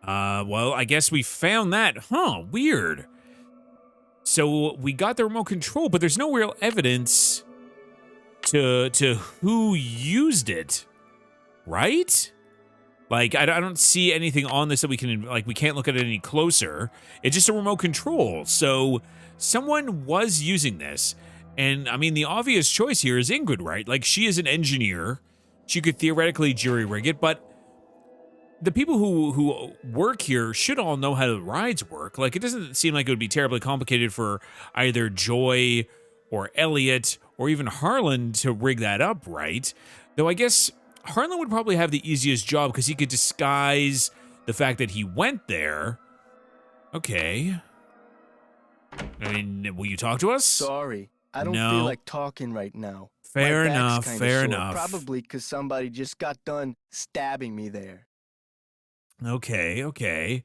Well, I guess we found that. Huh, weird. So we got the remote control, but there's no real evidence to who used it, right? Like, I don't see anything on this that we can, like, we can't look at it any closer. It's just a remote control. So someone was using this. And, I mean, the obvious choice here is Ingrid, right? Like, she is an engineer. She could theoretically jury-rig it, but the people who work here should all know how the rides work. Like, it doesn't seem like it would be terribly complicated for either Joy or Elliot or even Harlan to rig that up, right? Though I guess Harlan would probably have the easiest job because he could disguise the fact that he went there. Okay. I mean, will you talk to us? Sorry, I don't feel like talking right now. Fair enough, fair enough. Probably because somebody just got done stabbing me there. Okay, okay.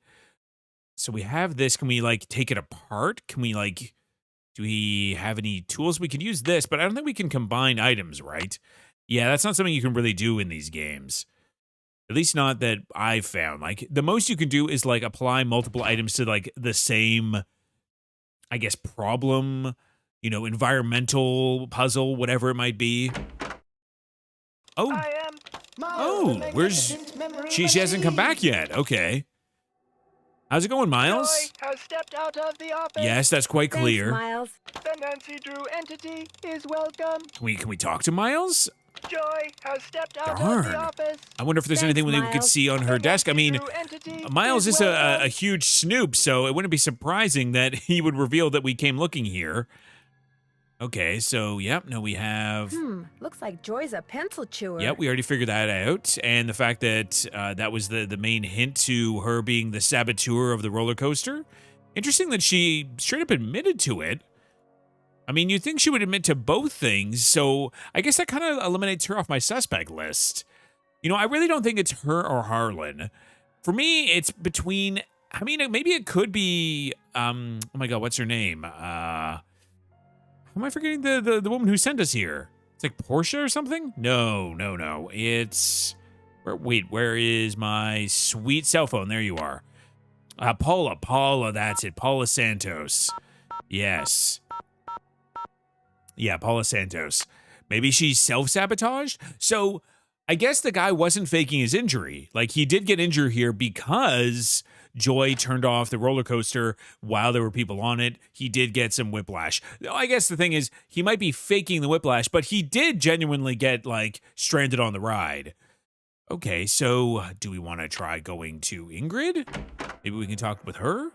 So we have this. Can we, like, take it apart? Can we, like, do we have any tools? We could use this, but I don't think we can combine items, right? Yeah, that's not something you can really do in these games. At least not that I've found. Like, the most you can do is, like, apply multiple items to, like, the same, I guess, problem, you know, environmental puzzle, whatever it might be. Oh, where's she hasn't come back yet. Okay. How's it going, Miles? Joy has stepped out of the office. Yes, that's quite clear. Thanks, Miles. The Nancy Drew entity is welcome. Can we talk to Miles? Joy has stepped out of Darn. the office. I wonder if there's anything we could see on her desk. I mean, Miles is a huge snoop, so it wouldn't be surprising that he would reveal that we came looking here. Okay, so, yep, no, we have... Looks like Joy's a pencil chewer. Yep, we already figured that out. And the fact that that was the main hint to her being the saboteur of the roller coaster. Interesting that she straight up admitted to it. I mean, you'd think she would admit to both things, so I guess that kind of eliminates her off my suspect list. You know, I really don't think it's her or Harlan. For me, it's between... I mean, maybe it could be... oh my god, what's her name? How am I forgetting the woman who sent us here? It's like Portia or something? No. It's... where is my sweet cell phone? There you are. Paula, that's it. Paula Santos. Yes. Yeah, Paula Santos. Maybe she's self-sabotaged? So, I guess the guy wasn't faking his injury. Like, he did get injured here because Joy turned off the roller coaster while there were people on it. He did get some whiplash. I guess the thing is, he might be faking the whiplash, but he did genuinely get, like, stranded on the ride. Okay, so do we want to try going to Ingrid? Maybe we can talk with her?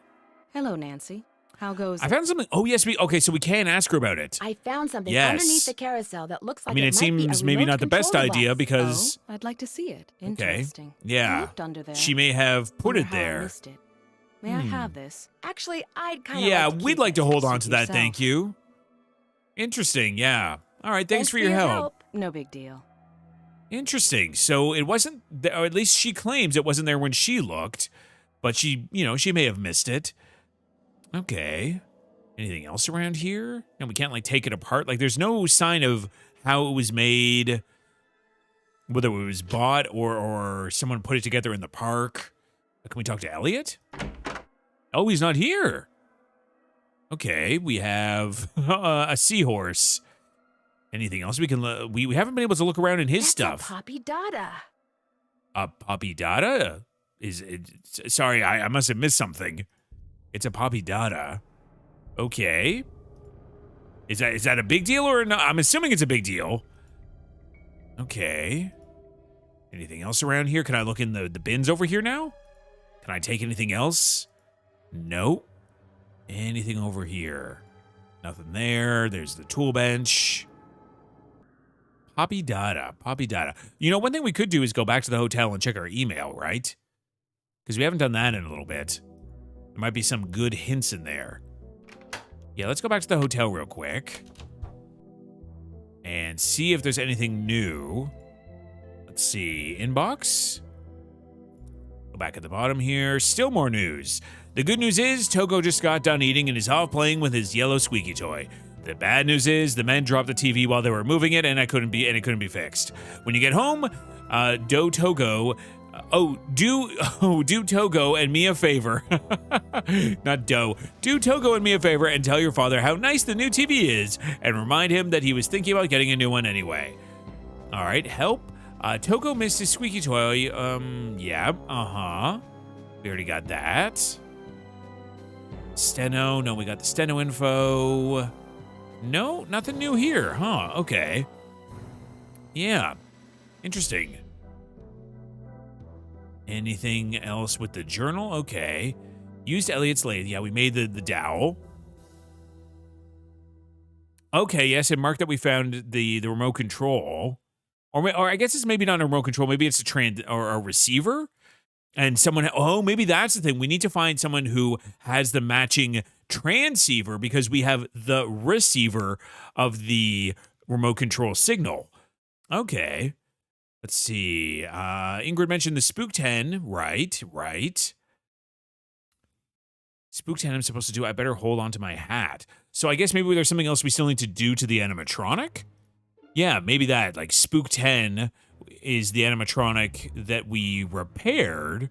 Hello, Nancy. How goes it? I found something. Oh, yes. Okay, so we can ask her about it. I found something Yes. underneath the carousel that looks like I mean, it might be seems a maybe remote not the best control idea device. because... Oh, I'd like to see it. Okay. Interesting. Yeah. I looked under there. She may have put Wonder it how I there. missed it. May I have this? Actually, I'd kind of Yeah, like to we'd keep like to it. hold on to Suit that, yourself. thank you. Interesting, yeah. All right, thanks for your help. No big deal. Interesting. So it wasn't, or at least she claims it wasn't there when she looked, but she, you know, she may have missed it. Okay. Anything else around here? And we can't, like, take it apart. Like, there's no sign of how it was made, whether it was bought or someone put it together in the park. Can we talk to Elliot? Oh, he's not here. Okay, we have a seahorse. Anything else we can... we haven't been able to look around in his That's stuff. a Poppy Dada. A Poppy Dada? Is it... Sorry, I must have missed something. It's a Poppy Dada. Okay. Is that a big deal or not? I'm assuming it's a big deal. Okay. Anything else around here? Can I look in the bins over here now? Can I take anything else? Nope. Anything over here? Nothing there. There's the tool bench. Poppy Dada. Poppy Dada. You know, one thing we could do is go back to the hotel and check our email, right? Because we haven't done that in a little bit. There might be some good hints in there. Yeah, let's go back to the hotel real quick. And see if there's anything new. Let's see. Inbox. Go back at the bottom here. Still more news. The good news is Togo just got done eating and is off playing with his yellow squeaky toy. The bad news is the men dropped the TV while they were moving it and it couldn't be fixed. When you get home, Do Togo Do Togo and me a favor. Not Do. Do Togo and me a favor and tell your father how nice the new TV is and remind him that he was thinking about getting a new one anyway. All right, help. Togo missed his squeaky toy. Yeah, we already got that. Steno, no, we got the steno info. No, nothing new here, huh? Okay. Yeah, interesting. Anything else with the journal? Okay. Used Elliot's lathe. Yeah, we made the dowel. Okay, yes, it marked that we found the remote control. Or I guess it's maybe not a remote control. Maybe it's a receiver. And maybe that's the thing. We need to find someone who has the matching transceiver because we have the receiver of the remote control signal. Okay. Let's see. Ingrid mentioned the Spook 10. Right. Spook 10 I'm supposed to do. I better hold on to my hat. So I guess maybe there's something else we still need to do to the animatronic? Yeah, maybe that. Like Spook 10 is the animatronic that we repaired,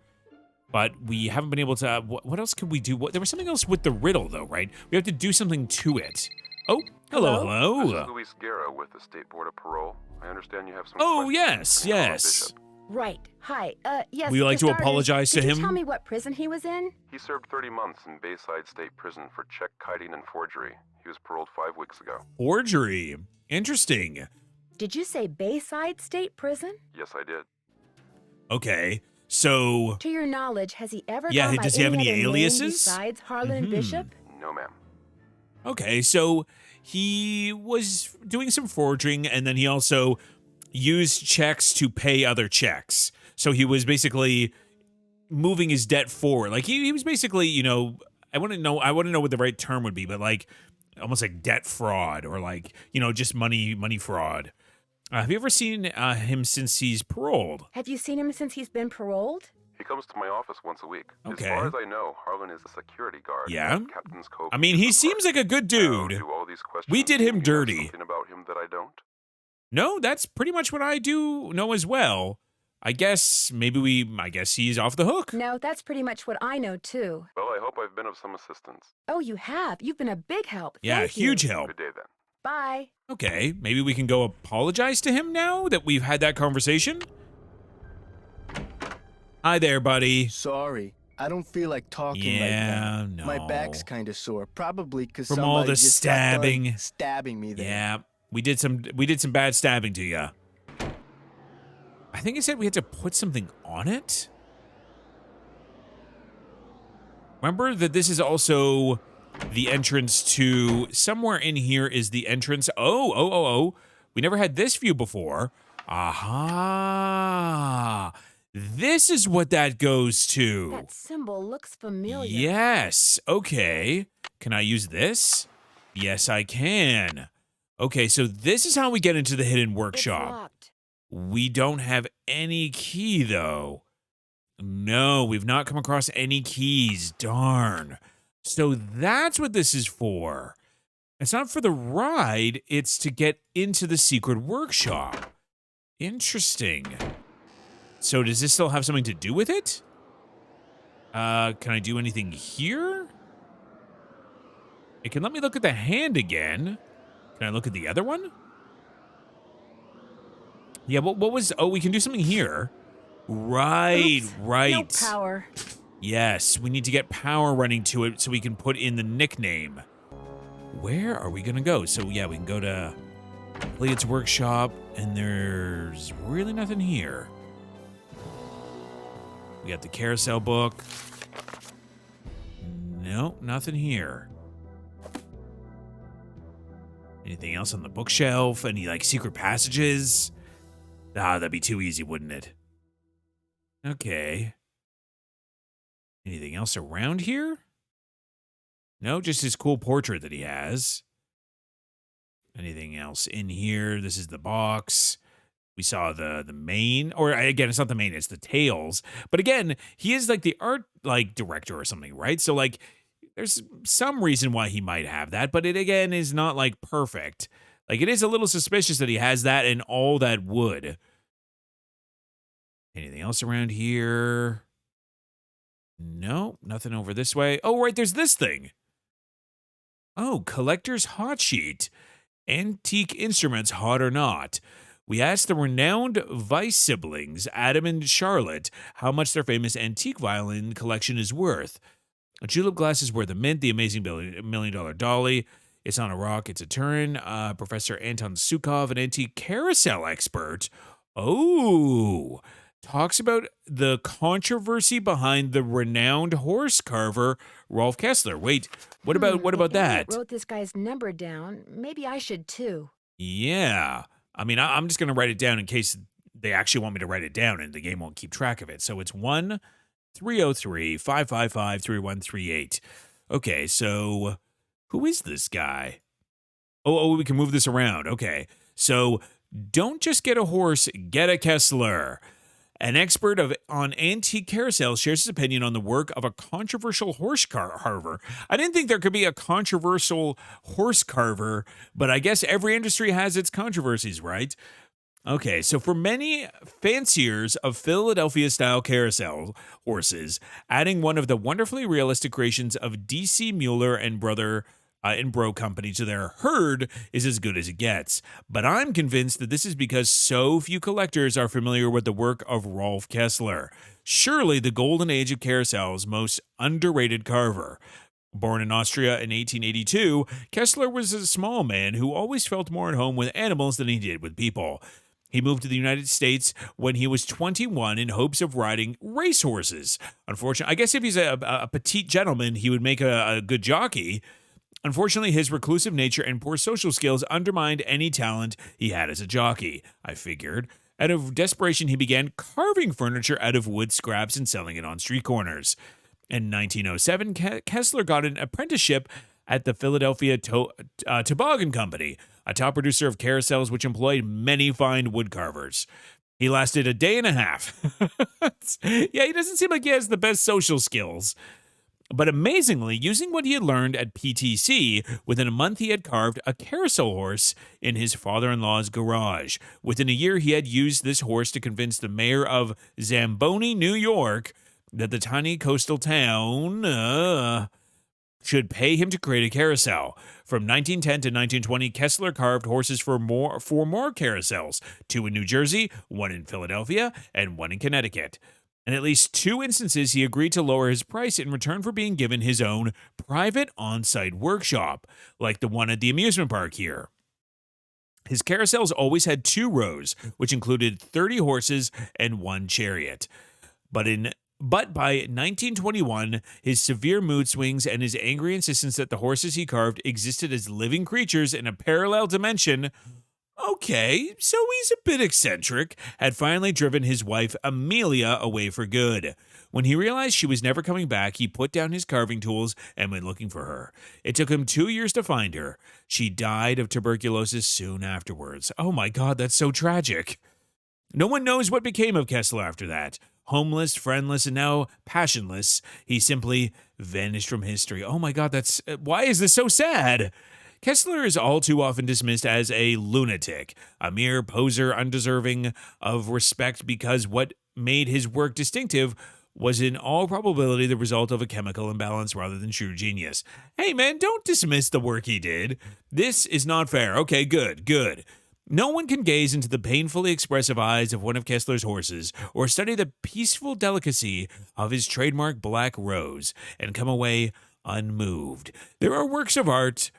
but we haven't been able to. What else could we do? There was something else with the riddle, though, right? We have to do something to it. Oh, hello. This is Luis Guerra with the State Board of Parole. I understand you have some Oh, questions yes, concerning Ron yes. Bishop. Right. Hi. Yes. Would you like for to starters, apologize to could him? you tell me what prison he was in? He served 30 months in Bayside State Prison for check kiting and forgery. He was paroled 5 weeks ago. Forgery. Interesting. Did you say Bayside State Prison? Yes, I did. Okay, so To your knowledge, has he ever Yeah, gone by does he have any other name aliases? besides Harlan Bishop? No, ma'am. Okay, so he was doing some forging, and then he also used checks to pay other checks. So he was basically moving his debt forward. Like he was basically, I wouldn't know what the right term would be, but like almost like debt fraud or like, just money fraud. Have you ever seen him since he's paroled? Have you seen him since he's been paroled? He comes to my office once a week. Okay. As far as I know, Harlan is a security guard. Yeah? at Captain's Cove. I mean, he seems like a good dude. Do all these questions We did him mean you have dirty. Something about him that I don't? No, that's pretty much what I do know as well. I guess he's off the hook. No, that's pretty much what I know too. Well, I hope I've been of some assistance. Oh, you have. You've been a big help. Yeah, Thank huge you. help. Good day then. Bye. Okay, maybe we can go apologize to him now that we've had that conversation. Hi there, buddy. Sorry, I don't feel like talking Yeah, right now. My no. back's kind of sore, probably because From all somebody the just got done stabbing. stabbing me there. Yeah, we did some bad stabbing to you. I think it said we had to put something on it. Remember that this is also the entrance to somewhere in here is the entrance. Oh. We never had this view before. Aha. This is what that goes to. That symbol looks familiar. Yes. Okay. Can I use this? Yes, I can. Okay, so this is how we get into the hidden It's workshop. locked. We don't have any key, though. No, we've not come across any keys. Darn. So that's what this is for. It's not for the ride, it's to get into the secret workshop. Interesting. So does this still have something to do with it? Can I do anything here? It can let me look at the hand again. Can I look at the other one? Yeah, what was... Oh, we can do something here. Right, Oops, right. No power. Yes, we need to get power running to it so we can put in the nickname. Where are we going to go? So, yeah, we can go to Elliot's workshop, and there's really nothing here. We got the Carousel book. Nope, nothing here. Anything else on the bookshelf? Any, like, secret passages? Ah, that'd be too easy, wouldn't it? Okay. Anything else around here? No, just his cool portrait that he has. Anything else in here? This is the box. We saw the main, or again, it's not the main, it's the tails. But again, he is like the art director or something, right? So like there's some reason why he might have that, but it again is not like perfect. Like it is a little suspicious that he has that and all that wood. Anything else around here? No, nothing over this way. Oh, right, there's this thing. Oh, collector's hot sheet. Antique instruments, hot or not. We asked the renowned Weiss siblings, Adam and Charlotte, how much their famous antique violin collection is worth. A julep glass is worth a mint, the amazing $1 million dolly. It's on a rock, it's a turn. Professor Anton Sukov, an antique carousel expert. Oh, talks about the controversy behind the renowned horse carver Rolf Kessler. Wait, what about If that? Elliot wrote this guy's number down. Maybe I should too. Yeah. I mean, I'm just going to write it down in case they actually want me to write it down and the game won't keep track of it. So it's 1-303-555-3138. Okay, so who is this guy? Oh, we can move this around. Okay. So don't just get a horse, get a Kessler. An expert on antique carousels shares his opinion on the work of a controversial horse carver. I didn't think there could be a controversial horse carver, but I guess every industry has its controversies, right? Okay, so for many fanciers of Philadelphia-style carousel horses, adding one of the wonderfully realistic creations of D.C. Mueller and Brother and Bro Company to their herd is as good as it gets. But I'm convinced that this is because so few collectors are familiar with the work of Rolf Kessler, surely the golden age of carousel's most underrated carver. Born in Austria in 1882, Kessler was a small man who always felt more at home with animals than he did with people. He moved to the United States when he was 21 in hopes of riding racehorses. Unfortunately, I guess if he's a petite gentleman, he would make a good jockey. Unfortunately, his reclusive nature and poor social skills undermined any talent he had as a jockey, I figured. Out of desperation, he began carving furniture out of wood scraps and selling it on street corners. In 1907, Kessler got an apprenticeship at the Philadelphia Toboggan Company, a top producer of carousels which employed many fine wood carvers. He lasted a day and a half. Yeah, he doesn't seem like he has the best social skills. But amazingly, using what he had learned at PTC, within a month he had carved a carousel horse in his father-in-law's garage. Within a year, he had used this horse to convince the mayor of Zamboni, New York, that the tiny coastal town should pay him to create a carousel. From 1910 to 1920, Kessler carved horses for four more carousels, 2 in New Jersey, 1 in Philadelphia, and 1 in Connecticut. In at least 2 instances, he agreed to lower his price in return for being given his own private on-site workshop, like the one at the amusement park here. His carousels always had 2 rows, which included 30 horses and 1 chariot. But by 1921, his severe mood swings and his angry insistence that the horses he carved existed as living creatures in a parallel dimension, okay, so he's a bit eccentric, had finally driven his wife Amelia away for good. When he realized she was never coming back, he put down his carving tools and went looking for her. It took him 2 years to find her. She died of tuberculosis soon afterwards. Oh my God, that's so tragic. No one knows what became of Kessler after that. Homeless, friendless, and now passionless, he simply vanished from history. Oh my God, why is this so sad? Kessler is all too often dismissed as a lunatic, a mere poser undeserving of respect because what made his work distinctive was in all probability the result of a chemical imbalance rather than true genius. Hey man, don't dismiss the work he did. This is not fair. Okay, good. No one can gaze into the painfully expressive eyes of one of Kessler's horses or study the peaceful delicacy of his trademark black rose and come away unmoved. They are works of art.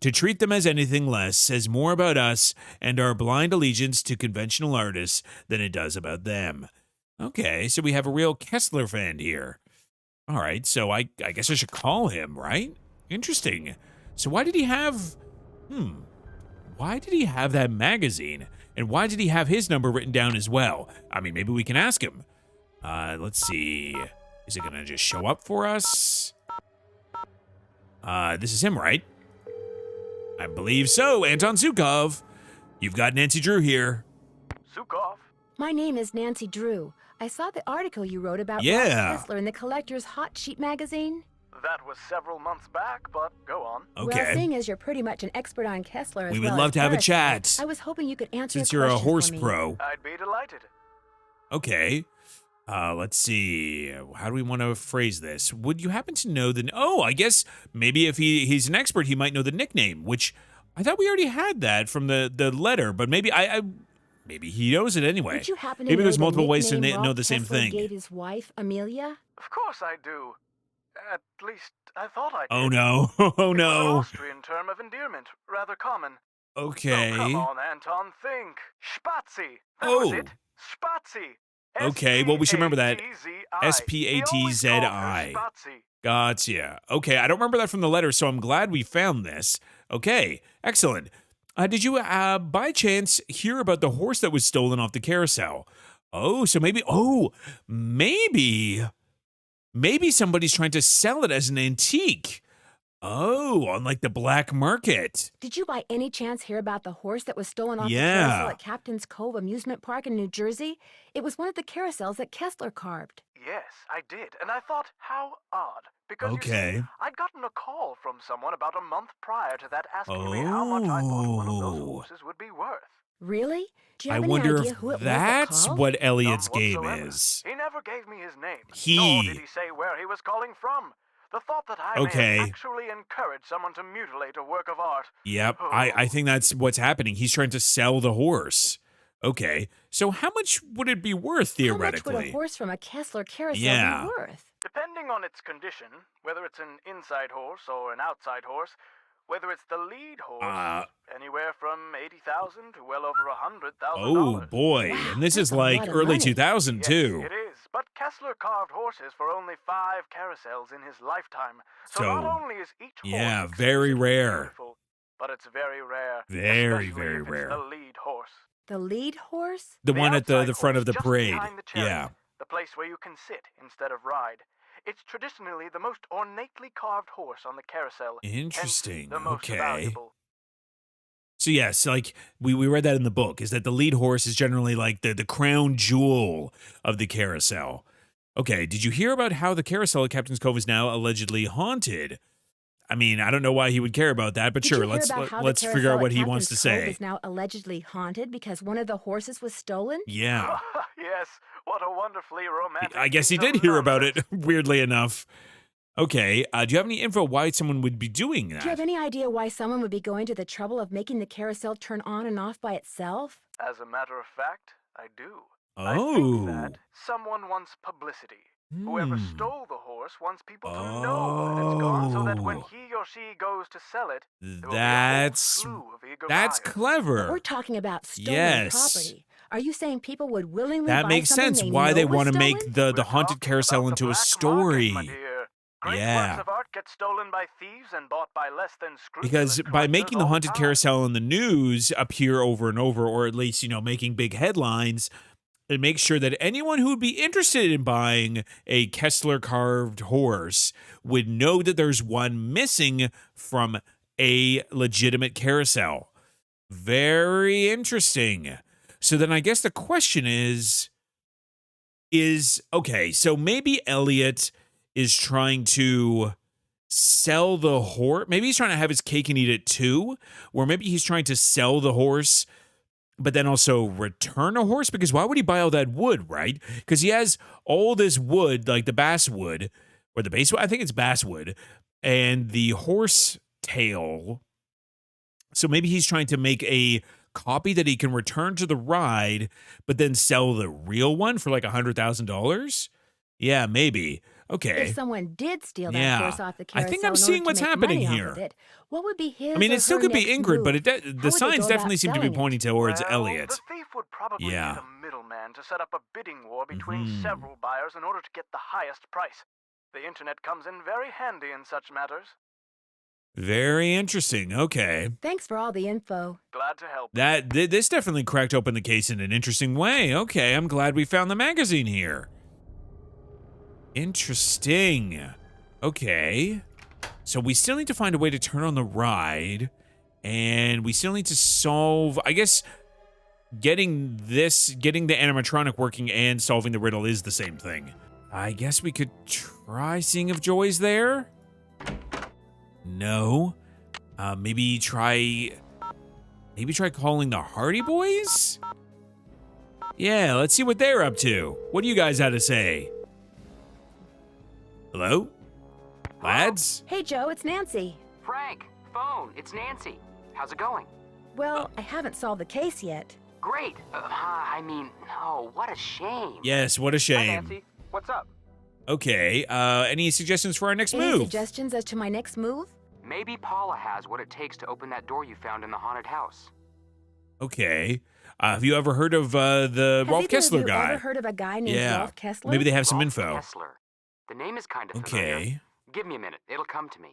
To treat them as anything less says more about us and our blind allegiance to conventional artists than it does about them. Okay, so we have a real Kessler fan here. All right, so I guess I should call him, right? Interesting. So why did he have that magazine? And why did he have his number written down as well? I mean, maybe we can ask him. Let's see. Is it going to just show up for us? This is him, right? I believe so. Anton Zukov. You've got Nancy Drew here. Sukov. My name is Nancy Drew. I saw the article you wrote about Yeah. Rolf Kessler in the Collector's Hot Sheet magazine. That was several months back, but go on. Well, Okay. seeing as you're pretty much an expert on Kessler as We would well love as to have a Carousel, chat. I was hoping you could answer Since a you're a question horse for me. pro. I'd be delighted. Okay. Let's see. How do we want to phrase this? Would you happen to know the... Oh, I guess maybe if he's an expert, he might know the nickname, which I thought we already had that from the letter, but maybe maybe he knows it anyway. Would you happen to Maybe know there's the multiple ways to nickname know Rolf the same Kessler thing. gave his wife, Amelia? Of course I do. At least, I thought I did. Oh no. Oh It was an no. Austrian term of endearment, rather common. Okay. Oh, come on, Anton, think. Spazi. That was Oh. it. Spazi. Okay, well, we should remember that. S-P-A-T-Z-I. S-P-A-T-Z-I. He always called her Spazi. Gotcha. Okay, I don't remember that from the letter, so I'm glad we found this. Okay, excellent. Did you, by chance, hear about the horse that was stolen off the carousel? Oh, so maybe somebody's trying to sell it as an antique. Oh, on like the black market. Did you by any chance hear about the horse that was stolen off the Yeah. carousel at Captain's Cove Amusement Park in New Jersey? It was one of the carousels that Kessler carved. Yes, I did, and I thought, how odd. Because you Okay. see, I'd gotten a call from someone about a month prior to that asking me how much I thought one of those Oh. horses would be worth. Really? Do you I have any wonder idea if who it was that's that called? what Elliot's None game whatsoever. is. He never gave me his name. He- Nor did he say where he was calling from. The thought that I Okay. may have actually encouraged someone to mutilate a work of art. Yep, I think that's what's happening. He's trying to sell the horse. Okay, so how much would it be worth How much theoretically? would a horse from a Kessler carousel Yeah. be worth? Depending on its condition, whether it's an inside horse or an outside horse, whether it's the lead horse, anywhere from 80,000 to well over $100,000. Oh boy, Wow, and this that's is a like lot of early money. 2000 Yes, too. it is. But Kessler carved horses for only 5 carousels in his lifetime. So not So, only is each horse yeah, very exquisitely rare. beautiful, but it's very rare. Very, especially very if it's rare. the lead horse. The lead horse? The one at the outside front of horse the just parade. behind the chariot, Yeah. The place where you can sit instead of ride. It's traditionally the most ornately carved horse on the carousel. hence Interesting. The most Okay. valuable. So yes, like we read that in the book, is that the lead horse is generally like the crown jewel of the carousel. Okay, did you hear about how the carousel at Captain's Cove is now allegedly haunted? I mean, I don't know why he would care about that, but Did sure, you hear let's about how the let's figure carousel out at what he Captain's wants to Cove say. is now allegedly haunted because one of the horses was stolen? Yeah. Yes, what a wonderfully romantic. I guess he piece of did hear about it, nonsense. weirdly enough. Okay, do you have any info why someone would be doing that? Do you have any idea why someone would be going to the trouble of making the carousel turn on and off by itself? As a matter of fact, I do. Oh. I think that someone wants publicity. Whoever Hmm. stole the horse wants people to know that it's gone, so that when Oh. he or she goes to sell it, there will be a whole That's slew of eager that's buyers. clever. We're talking about stolen Yes. property. Are you saying people would willingly That buy makes something sense they why know they was want to make stolen? the We're haunted talking carousel about into the a black story. market, my dear. Great Yeah. works of art get stolen by thieves and bought by less than scrupulous Because by collectors making the all haunted time. carousel in the news appear over and over, or at least, making big headlines, it makes sure that anyone who would be interested in buying a Kessler carved horse would know that there's one missing from a legitimate carousel. Very interesting. So then I guess the question is okay, so maybe Elliot is trying to sell the horse. Maybe he's trying to have his cake and eat it too, or maybe he's trying to sell the horse but then also return a horse, because why would he buy all that wood, right? Because he has all this wood, like the basswood, or the basswood, I think it's basswood, and the horse tail. So maybe he's trying to make a copy that he can return to the ride, but then sell the real one for like $100,000. Yeah, maybe. Okay. If someone did steal that Yeah. horse off the I carousel think I'm in order seeing to what's make happening money here. off of it, what would be his I mean, or it still her could be next Ingrid, but move? the How would signs they go about definitely seem to be selling it? pointing towards Well, Elliot. The thief would probably Yeah. need a middleman to set up a bidding war between Mhm. several buyers in order to get the highest price. The internet comes in very handy in such matters. Very interesting. Okay. Thanks for all the info. Glad to help. This definitely cracked open the case in an interesting way. Okay, I'm glad we found the magazine here. Interesting. Okay. So we still need to find a way to turn on the ride, and we still need to solve, I guess, getting the animatronic working and solving the riddle is the same thing. I guess we could try seeing if Joy's there. No. Maybe try calling the Hardy Boys? Yeah, let's see what they're up to. What do you guys have to say? Hello? Lads? Hey, Joe, it's Nancy. Frank, phone, it's Nancy. How's it going? Well, I haven't solved the case yet. Great. Oh, what a shame. Yes, what a Hi, shame. Nancy. What's up? Okay, any suggestions for our next Any move? suggestions as to my next move? Maybe Paula has what it takes to open that door you found in the haunted house. Okay. Have you ever heard of the Has Rolf either of Kessler you guy? ever heard of a guy named Yeah. Rolf Kessler? Maybe they have some Rolf info. Kessler. The name is kind of familiar. Okay. Give me a minute. It'll come to me.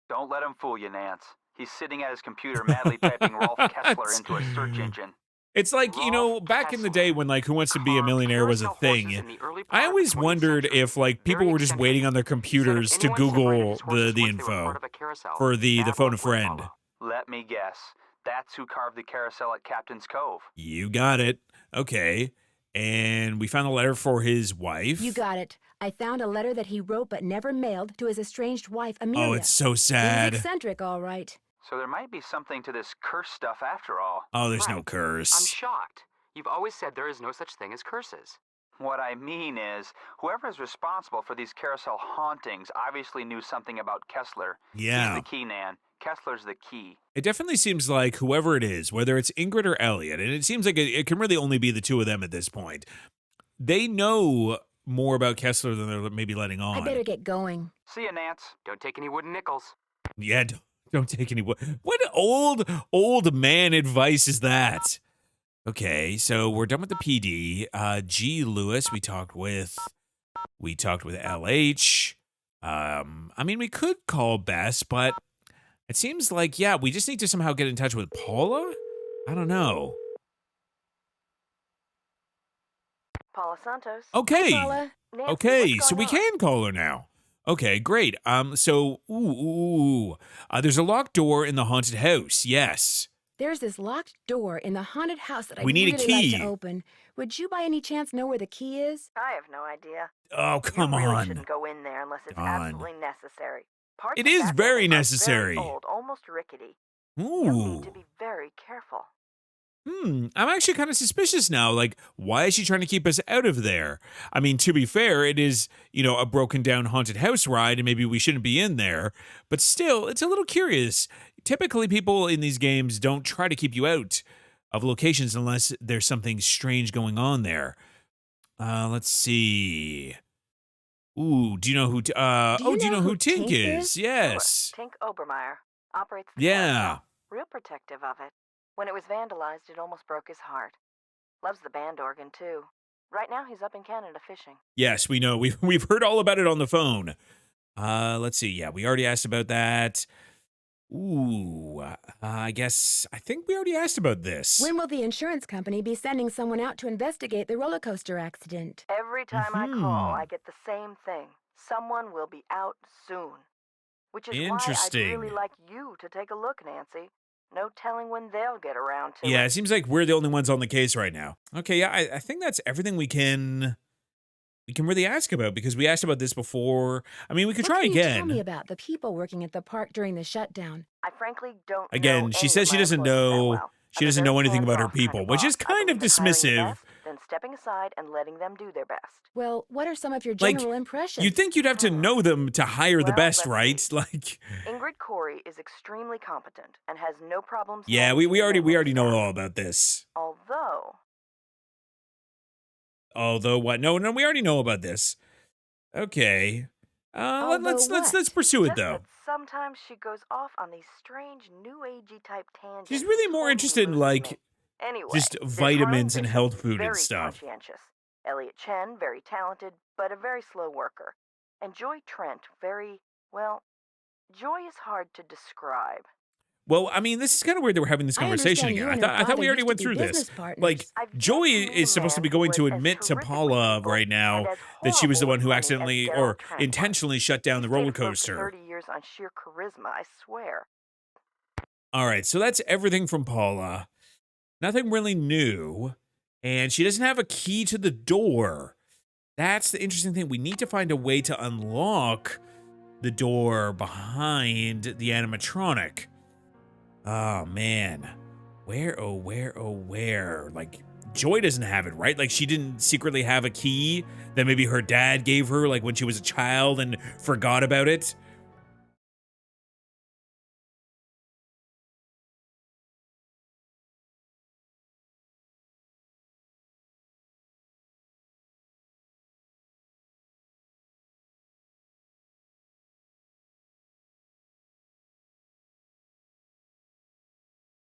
Don't let him fool you, Nance. He's sitting at his computer madly typing Rolf Kessler into a search engine. It's like, you know, Rolf back in the day Kessler when like Who Wants to Be a carved Millionaire was a carousel horses thing. in the early I part of always the 20th wondered century. if like people Very were just eccentric. waiting on their He said if computers to anyone separated Google his horses the once they were info part of a carousel, for the bad phone a luck would friend. follow. Let me guess. That's who carved the carousel at Captain's Cove. You got it. Okay. And we found a letter for his wife. You got it. I found a letter that he wrote but never mailed to his estranged wife, Amelia. Oh, it's so He's sad. eccentric, all right. So there might be something to this curse stuff after all. Oh, there's no Right. I'm curse. shocked. You've always said there is no such thing as curses. What I mean is, whoever is responsible for these carousel hauntings obviously knew something about Kessler. Yeah. He's the key, Nan. Kessler's the key. It definitely seems like whoever it is, whether it's Ingrid or Elliot, and it seems like it can really only be the two of them at this point, they know more about Kessler than they're maybe letting on. I better get going. See ya, Nance. Don't take any wooden nickels. Yeah, don't take any. What old man advice is that? Okay, so we're done with the PD. G. Lewis, we talked with LH. I mean, we could call Bess, but it seems like, yeah, we just need to somehow get in touch with Paula? I don't know. Paula Santos. Okay. Paula. Nancy, Okay, what's so we going on? can call her now. Okay, great. There's a locked door in the haunted house. Yes. There's this locked door in the haunted house that We I'd need a really like key. to open. Would you by any chance know where the key is? I have no idea. Oh, come you really on. shouldn't go in there unless it's Come on. absolutely necessary. Parts It of is that very building are necessary. Very old, almost rickety. You'll Ooh. need to be very careful. I'm actually kind of suspicious now. Like, why is she trying to keep us out of there? I mean, to be fair, it is, a broken down haunted house ride, and maybe we shouldn't be in there. But still, it's a little curious. Typically, people in these games don't try to keep you out of locations unless there's something strange going on there. Let's see. Ooh, do you know who? Do you know who Tink is? Yes. Sure. Tink Obermeyer operates the Yeah. carousel. Real protective of it. When it was vandalized, it almost broke his heart. Loves the band organ, too. Right now, he's up in Canada fishing. Yes, we know. We've heard all about it on the phone. Let's see. Yeah, we already asked about that. Ooh, I think we already asked about this. When will the insurance company be sending someone out to investigate the roller coaster accident? Every time I call, I get the same thing. Someone will be out soon. Which is why I'd Interesting. really like you to take a look, Nancy. No telling when they'll get around to Yeah, it. it seems like we're the only ones on the case right now. Okay, yeah, I think that's everything we can really ask about, because we asked about this before. I mean, we could What try can you tell me again. about the people working at the park during the shutdown? I frankly don't Again, know she any says of she my doesn't employees that know- well. she I'm a doesn't very know anything about her hands-off kind people, of which boss. is kind I of believe in hiring the dismissive. best, then stepping aside and letting them do their best. Well, what are some of your Like, general impressions? You'd think you'd have to know them to hire the Well, best, let's right? see. Like, Ingrid Corey is extremely competent and has no problems. yeah, we managing already English know staff. all about this. Although What? No, we already know about this. Okay. Let's what? pursue it just though. that sometimes she goes off on these strange new agey type tangents. She's really that more totally interested in lose like me. Anyway, just this vitamins and Harlan health Bishop, food and very stuff. Conscientious. Elliot Chen, very talented, but a very slow worker. And Joy Trent, Joy is hard to describe. Well, I mean, this is kind of weird that we're having this I conversation understand you again. and her I thought father we already used to went be through this. business partners. Like, I've yet Joy to meet a is supposed to be man going who to was as admit to terrifically Paula evil right now and as that she was the one who horrible at accidentally money as or Daryl Trent was. intentionally shut down the He roller stayed afloat for coaster. 30 years on sheer charisma, I swear. All right, so that's everything from Paula. Nothing really new. And she doesn't have a key to the door. That's the interesting thing. We need to find a way to unlock the door behind the animatronic. Oh, man. Where, oh, where, oh, where? Like, Joy doesn't have it, right? Like, she didn't secretly have a key that maybe her dad gave her, like, when she was a child and forgot about it.